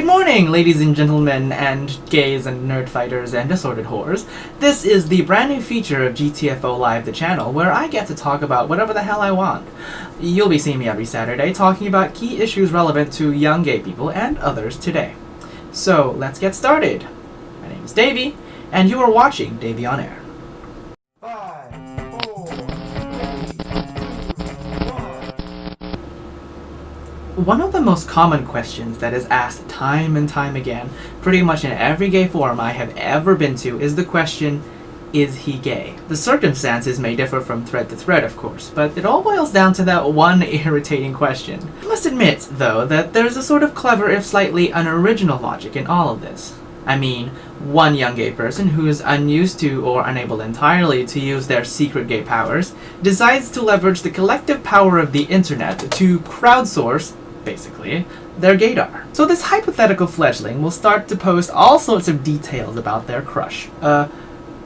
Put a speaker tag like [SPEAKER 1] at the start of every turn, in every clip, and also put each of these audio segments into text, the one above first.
[SPEAKER 1] Good morning, ladies and gentlemen, and gays and nerd fighters and assorted whores. This is the brand new feature of GTFO Live, the channel, where I get to talk about whatever the hell I want. You'll be seeing me every Saturday talking about key issues relevant to young gay people and others today. So, let's get started. My name is Davey, and you are watching Davey On Air. 5, 4, 3, 2, 1. One of the most common questions that is asked time and time again, pretty much in every gay forum I have ever been to, is the question, is he gay? The circumstances may differ from thread to thread, of course, but it all boils down to that one irritating question. I must admit, though, that there's a sort of clever, if slightly unoriginal logic in all of this. I mean, one young gay person who is unused to or unable entirely to use their secret gay powers decides to leverage the collective power of the internet to crowdsource, basically, their gaydar. So this hypothetical fledgling will start to post all sorts of details about their crush.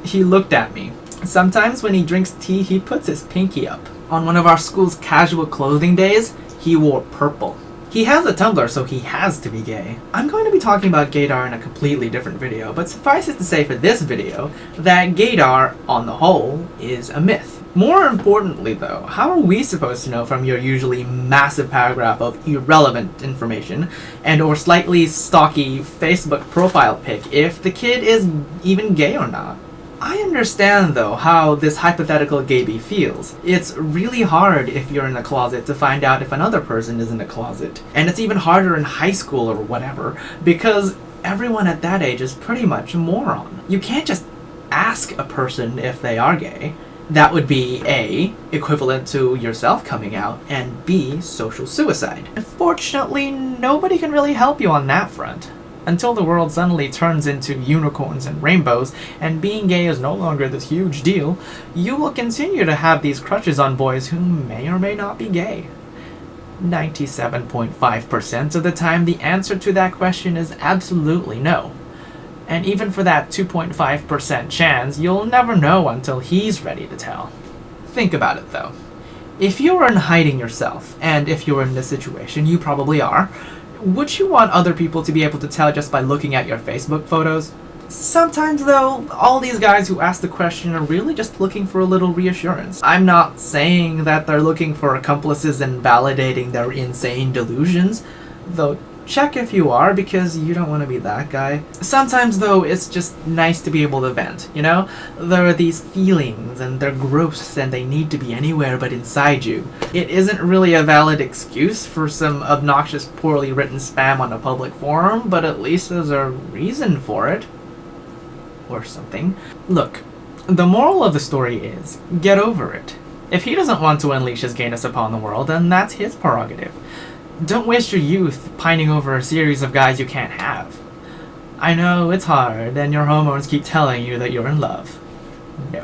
[SPEAKER 1] He looked at me. Sometimes when he drinks tea, he puts his pinky up. On one of our school's casual clothing days, he wore purple. He has a Tumblr, so he has to be gay. I'm going to be talking about gaydar in a completely different video, but suffice it to say for this video, that gaydar, on the whole, is a myth. More importantly though, how are we supposed to know from your usually massive paragraph of irrelevant information and or slightly stocky Facebook profile pic if the kid is even gay or not? I understand though how this hypothetical gayby feels. It's really hard if you're in a closet to find out if another person is in a closet. And it's even harder in high school or whatever, because everyone at that age is pretty much a moron. You can't just ask a person if they are gay. That would be A, equivalent to yourself coming out, and B, social suicide. Unfortunately, nobody can really help you on that front. Until the world suddenly turns into unicorns and rainbows, and being gay is no longer this huge deal, you will continue to have these crushes on boys who may or may not be gay. 97.5% of the time, the answer to that question is absolutely no. And even for that 2.5% chance, you'll never know until he's ready to tell. Think about it though. If you were hiding yourself, and if you're in this situation, you probably are, would you want other people to be able to tell just by looking at your Facebook photos? Sometimes though, all these guys who ask the question are really just looking for a little reassurance. I'm not saying that they're looking for accomplices in validating their insane delusions, though check if you are, because you don't want to be that guy. Sometimes though, it's just nice to be able to vent, you know? There are these feelings, and they're gross, and they need to be anywhere but inside you. It isn't really a valid excuse for some obnoxious, poorly written spam on a public forum, but at least there's a reason for it. Or something. Look, the moral of the story is, get over it. If he doesn't want to unleash his gayness upon the world, then that's his prerogative. Don't waste your youth pining over a series of guys you can't have. I know it's hard, and your hormones keep telling you that you're in love. No.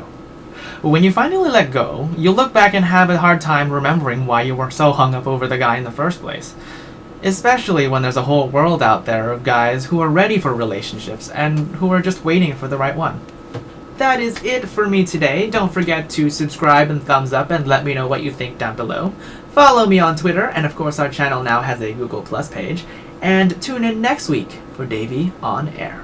[SPEAKER 1] When you finally let go, you'll look back and have a hard time remembering why you were so hung up over the guy in the first place. Especially when there's a whole world out there of guys who are ready for relationships and who are just waiting for the right one. That is it for me today. Don't forget to subscribe and thumbs up and let me know what you think down below. Follow me on Twitter, and of course our channel now has a Google Plus page. And tune in next week for Davey On Air.